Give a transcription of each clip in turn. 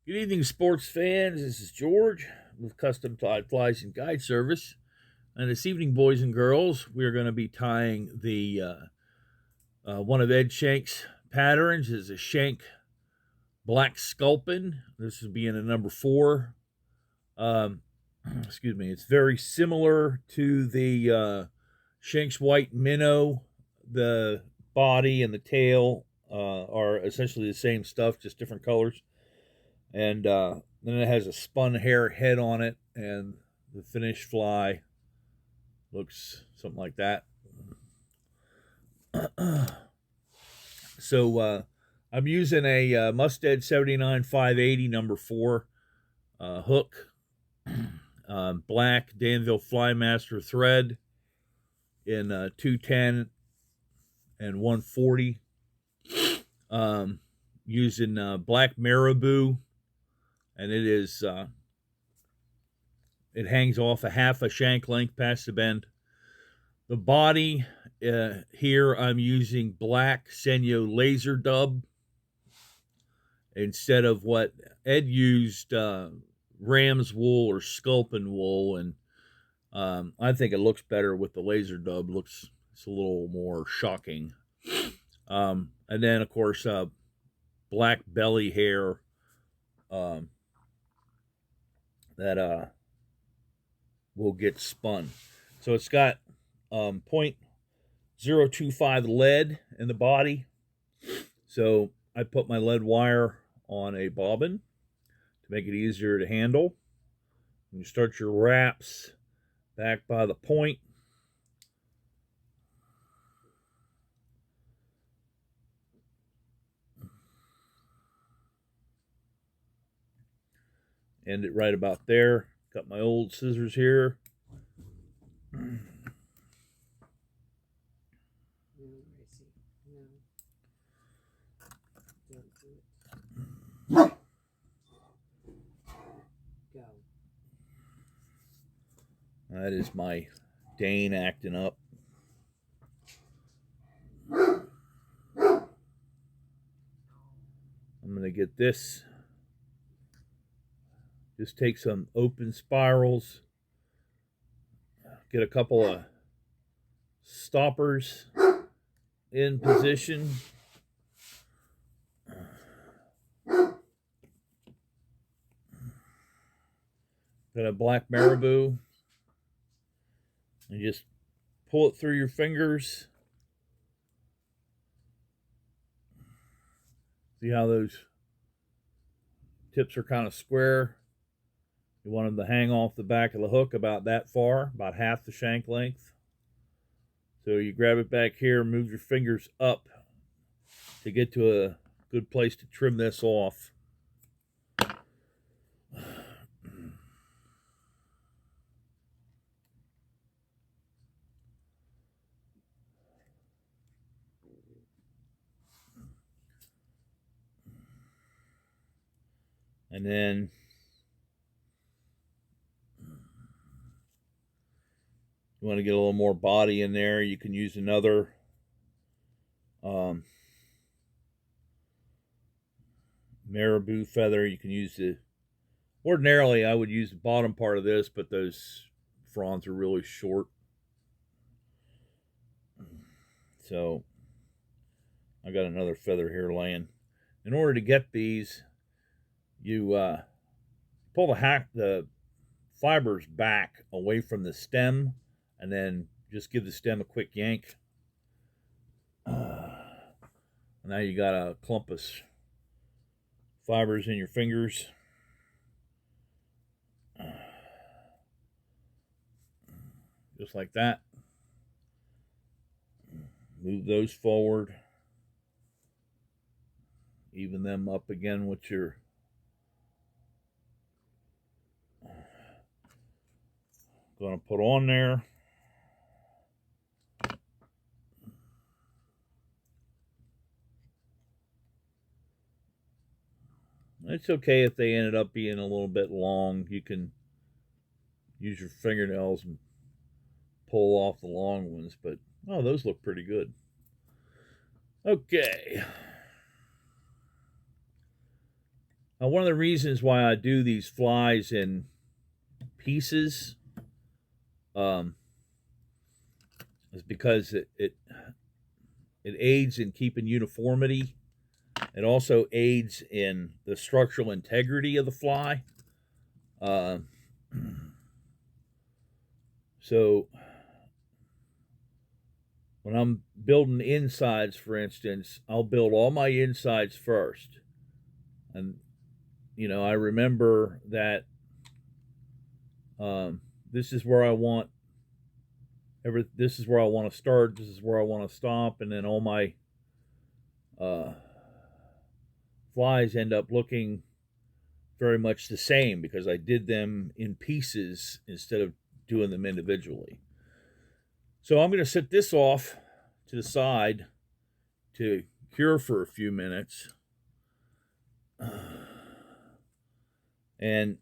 Good evening, sports fans. This is George with Custom Tied Flies and Guide Service. And this evening, boys and girls, we're going to be tying the one of Ed Shenk's patterns is a Shenk Black Sculpin. This is being a number 4. Excuse me. It's very similar to the Shenk's White Minnow. The body and the tail are essentially the same stuff, just different colors. And then it has a spun hair head on it, and the finished fly looks something like that. So I'm using a Mustad 79 580 number 4 hook, black Danville Flymaster thread in 210 and 140. Using black Marabou. And it is, it hangs off a half a shank length past the bend. The body, here I'm using black Senyo Lazer dub instead of what Ed used, ram's wool or sculpin wool. And I think it looks better with the Lazer dub. It's a little more shocking. And then, of course, black belly hair. That will get spun. So it's got 0.025 lead in the body. So I put my lead wire on a bobbin to make it easier to handle. You start your wraps back by the point. End it right about there. Got my old scissors here. That is my Dane acting up. I'm going to get this. Just take some open spirals, get a couple of stoppers in position. Got a black Marabou, and just pull it through your fingers. See how those tips are kind of square? You want them to hang off the back of the hook about that far, about half the shank length. So you grab it back here, move your fingers up to get to a good place to trim this off. And then you want to get a little more body in there, you can use another Marabou feather. You can use ordinarily I would use the bottom part of this, but those fronds are really short. So I got another feather here laying. In order to get these, you pull the fibers back away from the stem, and then just give the stem a quick yank. Now you got a clump of fibers in your fingers. Just like that. Move those forward. Even them up again with your going to put on there. It's okay if they ended up being a little bit long. You can use your fingernails and pull off the long ones, but oh, those look pretty good. Okay. one of the reasons why I do these flies in pieces is because it aids in keeping uniformity. It also aids in the structural integrity of the fly. So when I'm building insides, for instance, I'll build all my insides first. And, you know, I remember that this is where I want this is where I want to start, this is where I want to stop, and then all my flies end up looking very much the same because I did them in pieces instead of doing them individually. So I'm going to set this off to the side to cure for a few minutes. And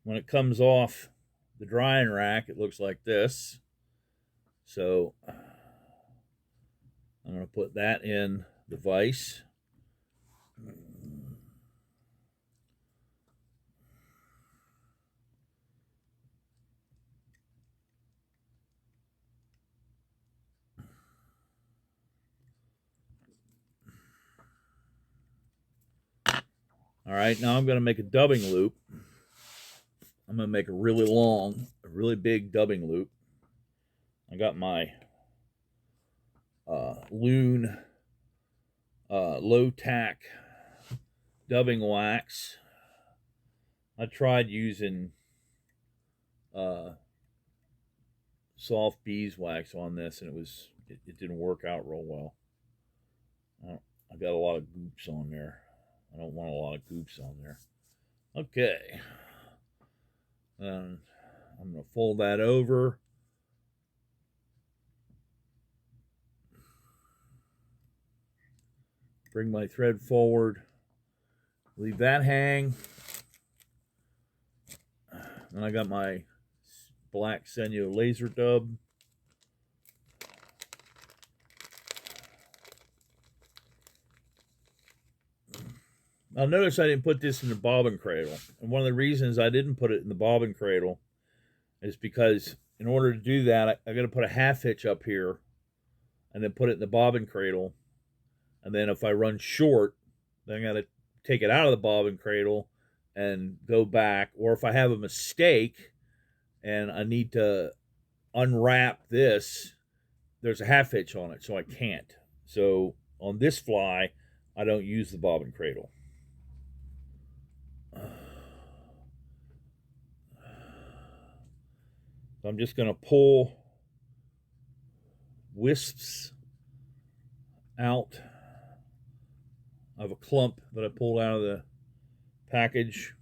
when it comes off the drying rack, it looks like this. So I'm going to put that in the vise. All right, now I'm going to make a dubbing loop. I'm going to make a really long, a really big dubbing loop. I got my Loon low tack dubbing wax. I tried using soft beeswax on this, and it didn't work out real well. I got a lot of goops on there. I don't want a lot of goops on there. Okay. I'm going to fold that over. Bring my thread forward. Leave that hang. And I got my black Senyo laser dub. Now notice I didn't put this in the bobbin cradle. And one of the reasons I didn't put it in the bobbin cradle is because in order to do that, I got to put a half hitch up here and then put it in the bobbin cradle. And then if I run short, then I got to take it out of the bobbin cradle and go back. Or if I have a mistake and I need to unwrap this, there's a half hitch on it, so I can't. So on this fly, I don't use the bobbin cradle. So I'm just going to pull wisps out of a clump that I pulled out of the package.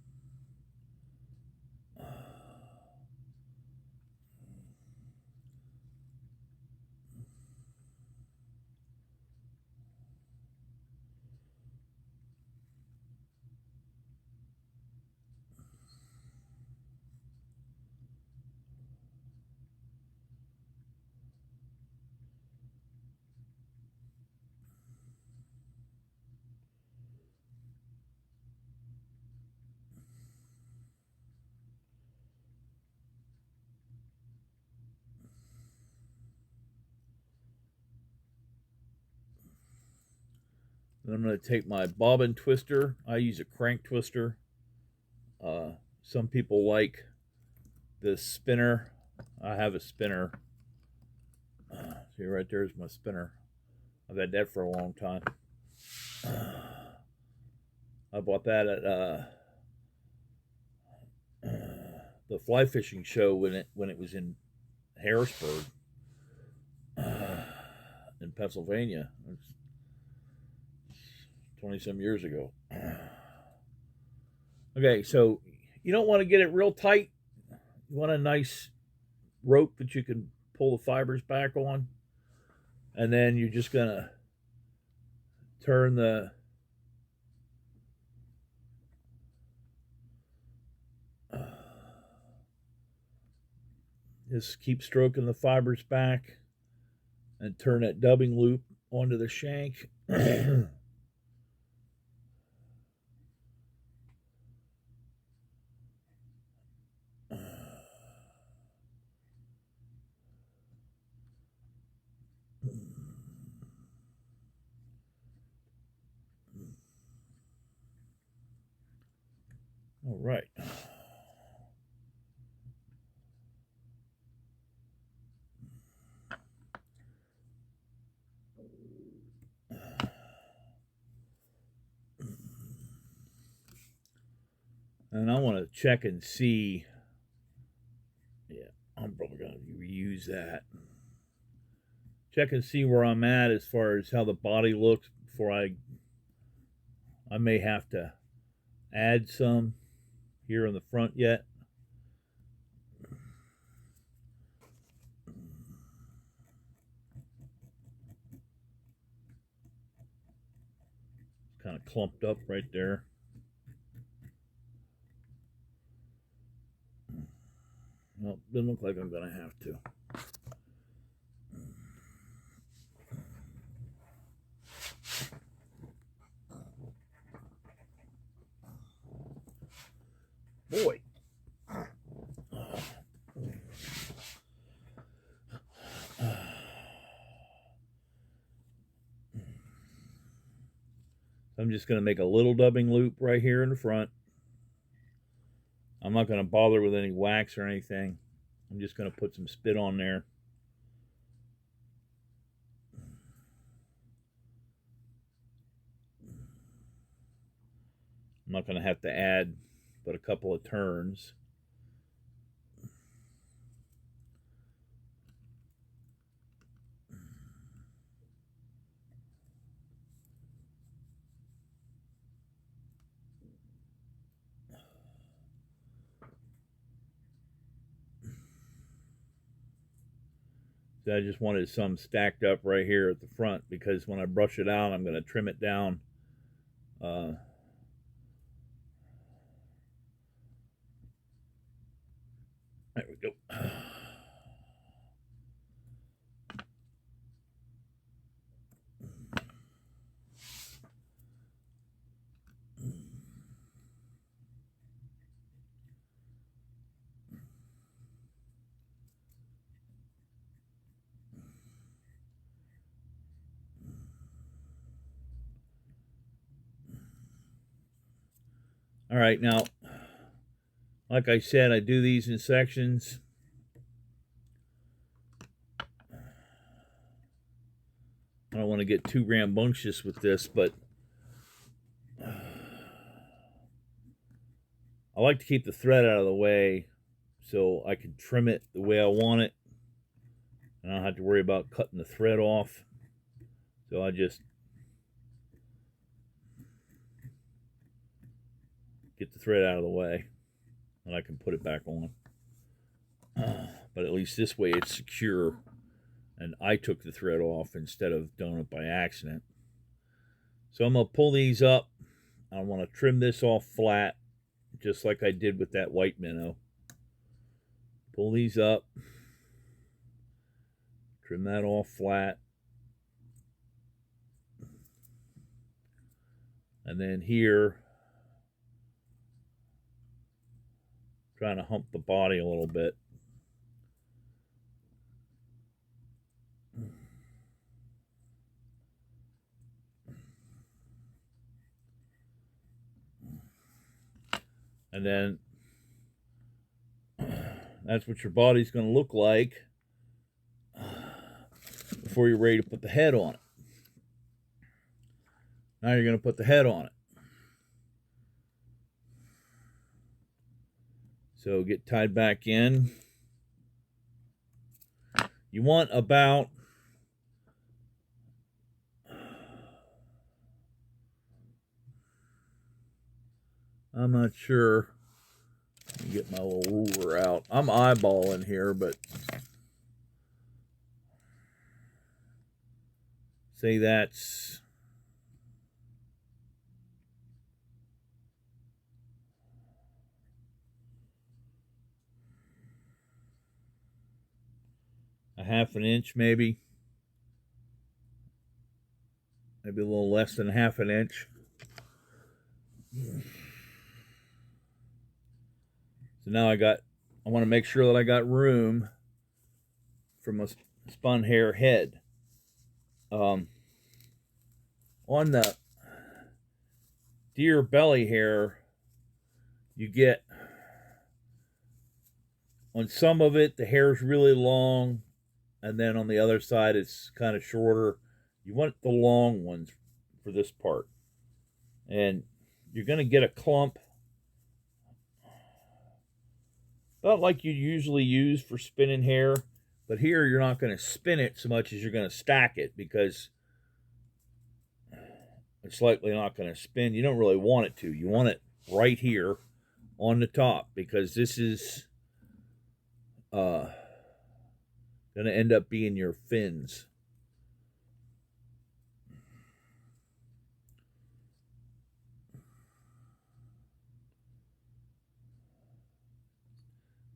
Then I'm going to take my bobbin twister. I use a crank twister. Some people like the spinner. I have a spinner. See, right there's my spinner. I've had that for a long time. I bought that at the fly fishing show when it was in Harrisburg, in Pennsylvania. It's 20-some years ago. Okay, so you don't want to get it real tight. You want a nice rope that you can pull the fibers back on. And then you're just going to turn the just keep stroking the fibers back and turn that dubbing loop onto the shank. All right. And I want to check and see. Yeah, I'm probably going to reuse that. Check and see where I'm at as far as how the body looks before I may have to add some here in the front yet. It's kind of clumped up right there. Well, doesn't look like I'm going to have to. Boy. I'm just going to make a little dubbing loop right here in the front. I'm not going to bother with any wax or anything. I'm just going to put some spit on there. I'm not going to have to add but a couple of turns. So I just wanted some stacked up right here at the front, because when I brush it out, I'm going to trim it down. There we go. All right, now, like I said, I do these in sections. I don't want to get too rambunctious with this, but I like to keep the thread out of the way so I can trim it the way I want it. And I don't have to worry about cutting the thread off. So I just get the thread out of the way and I can put it back on. But at least this way it's secure, and I took the thread off instead of doing it by accident. So I'm going to pull these up. I want to trim this off flat, just like I did with that white minnow. Pull these up, trim that off flat, and then here, trying to hump the body a little bit. And then that's what your body's going to look like before you're ready to put the head on it. Now you're going to put the head on it. So get tied back in. You want about I'm not sure. Let me get my little ruler out. I'm eyeballing here, but say that's a half an inch, maybe a little less than half an inch. So now I want to make sure that I got room for my spun hair head. On the deer belly hair, you get, on some of it, the hair's really long, and then on the other side, it's kind of shorter. You want the long ones for this part. And you're going to get a clump, about like you usually use for spinning hair. But here, you're not going to spin it so much as you're going to stack it, because it's likely not going to spin. You don't really want it to. You want it right here on the top, because this is going to end up being your fins.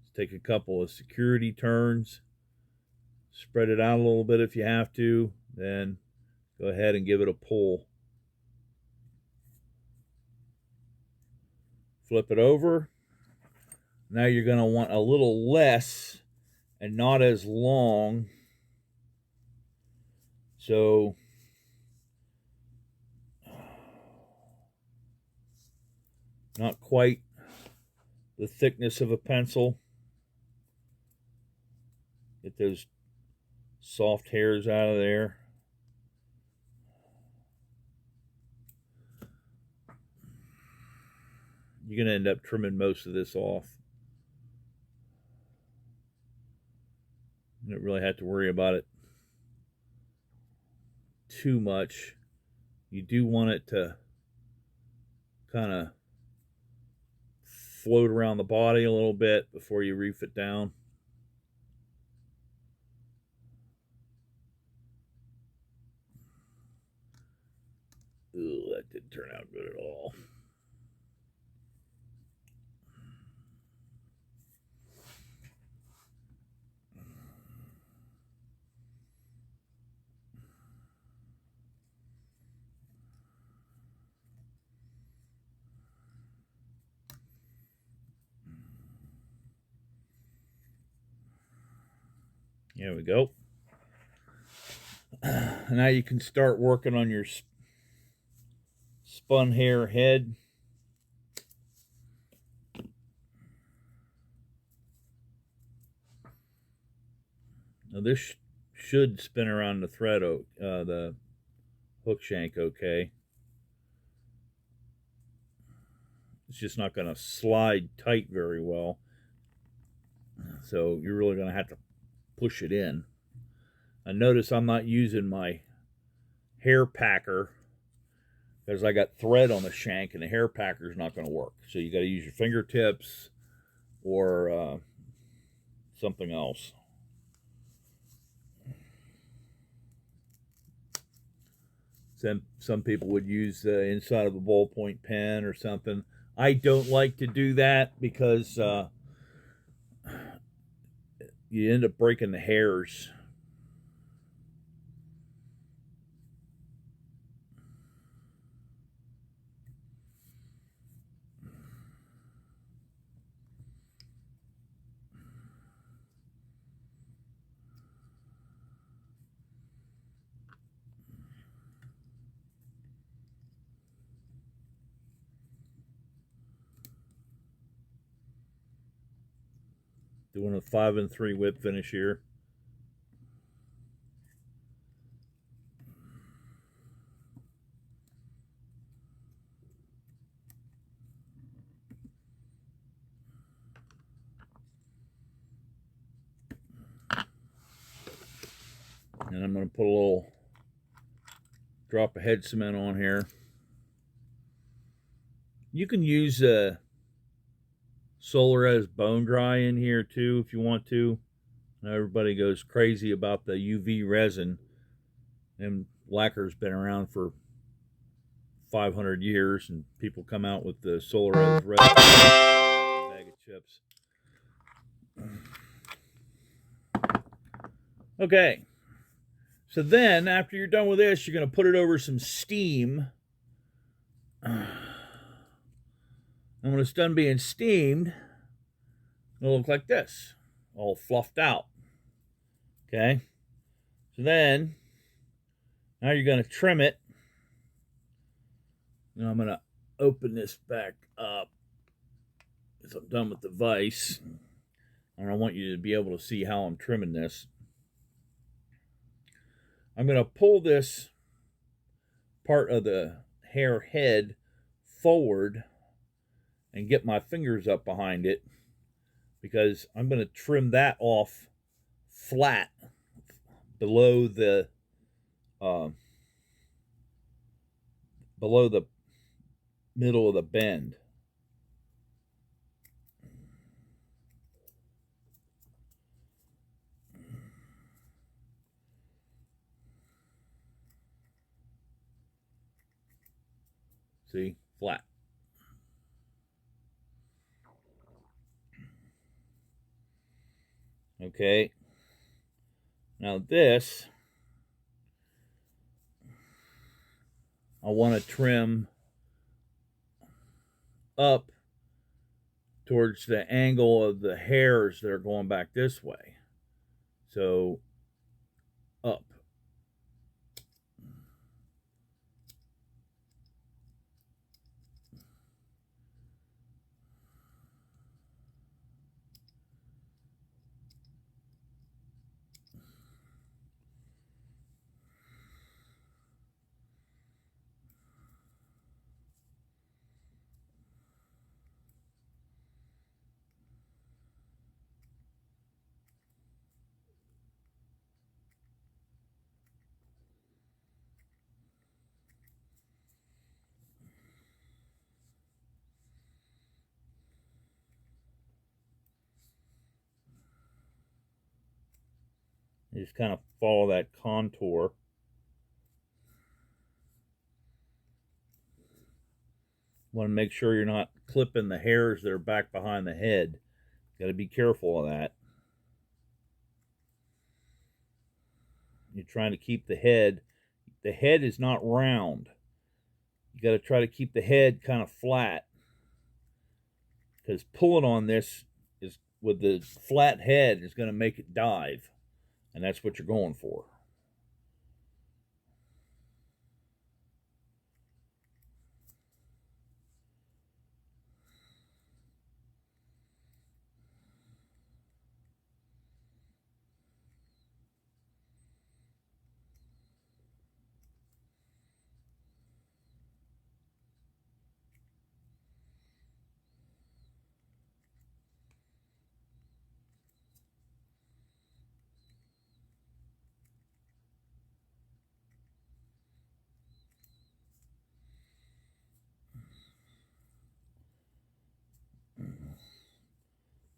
Let's take a couple of security turns. Spread it out a little bit if you have to. Then go ahead and give it a pull. Flip it over. Now you're going to want a little less and not as long. So not quite the thickness of a pencil. Get those soft hairs out of there. You're going to end up trimming most of this off. You don't really have to worry about it too much. You do want it to kind of float around the body a little bit before you reef it down. Ooh, that didn't turn out good at all. There we go. Now you can start working on your spun hair head. Now this should spin around the thread, the hook shank okay. It's just not going to slide tight very well. So you're really going to have to push it in. And notice I'm not using my hair packer, because I got thread on the shank and the hair packer is not going to work. So you got to use your fingertips or something else. Some people would use the inside of a ballpoint pen or something. I don't like to do that because you end up breaking the hairs. Doing a 5 3 whip finish here. And I'm going to put a little drop of head cement on here. You can use Solares bone dry in here too if you want to. Now everybody goes crazy about the UV resin, and lacquer's been around for 500 years, and people come out with the Solares resin bag of chips. Okay, so then after you're done with this, you're going to put it over some steam. And when it's done being steamed, it'll look like this, all fluffed out. Okay, so then now you're going to trim it. Now I'm going to open this back up. As I'm done with the vise, and I want you to be able to see how I'm trimming this. I'm going to pull this part of the hair head forward and get my fingers up behind it, because I'm going to trim that off flat below the middle of the bend. See, flat. Okay. Now this, I want to trim up towards the angle of the hairs that are going back this way. So up. You just kind of follow that contour. Want to make sure you're not clipping the hairs that are back behind the head. Got to be careful of that. You're trying to keep the head. The head is not round. You got to try to keep the head kind of flat, because pulling on this is with the flat head is going to make it dive, and that's what you're going for.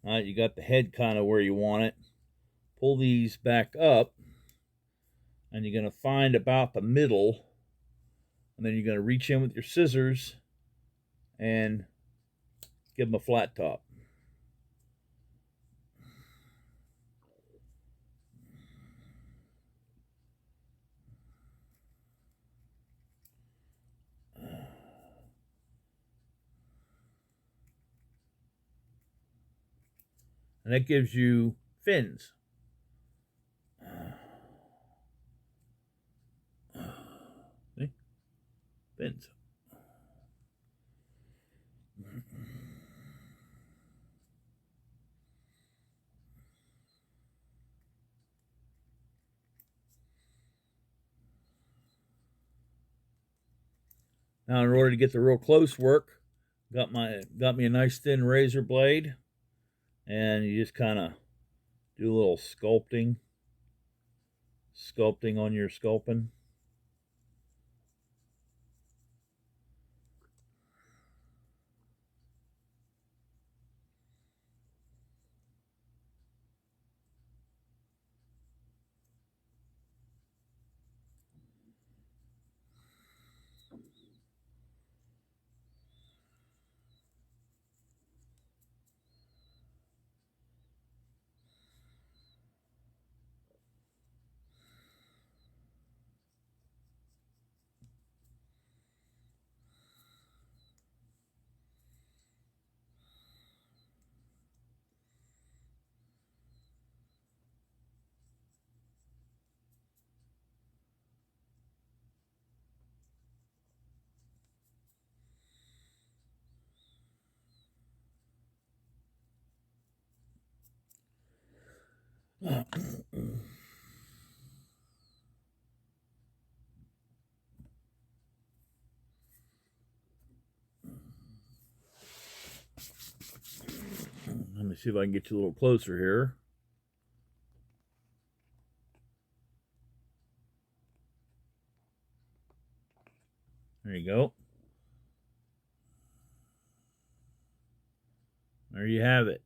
All right, you got the head kind of where you want it. Pull these back up, and you're going to find about the middle, and then you're going to reach in with your scissors and give them a flat top. And that gives you fins. See? Fins. Now, in order to get the real close work, got me a nice thin razor blade, and you just kind of do a little sculpting on your Sculpin. Let me see if I can get you a little closer here. There you go. There you have it.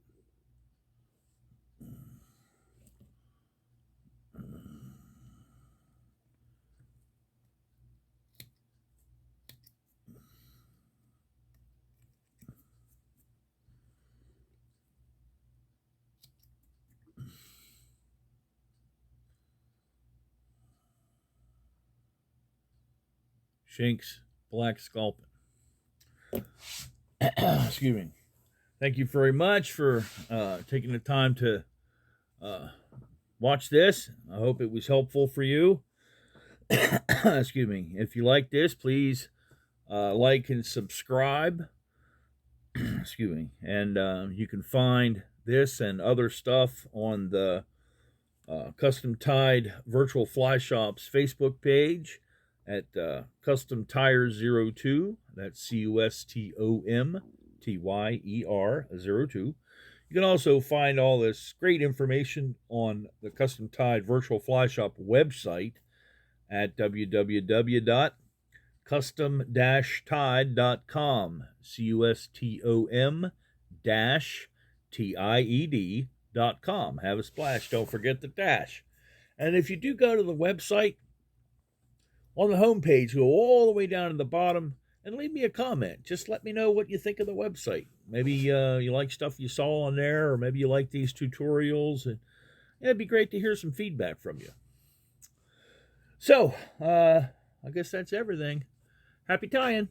Shenk's Black Sculpin. Excuse me. Thank you very much for taking the time to watch this. I hope it was helpful for you. Excuse me. If you like this, please like and subscribe. Excuse me. And you can find this and other stuff on the Custom Tied Virtual Fly Shop's Facebook page at Custom Tires 02. That's CUSTOMTYER 02. You can also find all this great information on the Custom Tied Virtual Fly Shop website at www.custom-tied.com. CUSTOM-TIED.com. Have a splash. Don't forget the dash. And if you do go to the website, on the homepage, go all the way down to the bottom and leave me a comment. Just let me know what you think of the website. Maybe you like stuff you saw on there, or maybe you like these tutorials. And it'd be great to hear some feedback from you. So, I guess that's everything. Happy tying.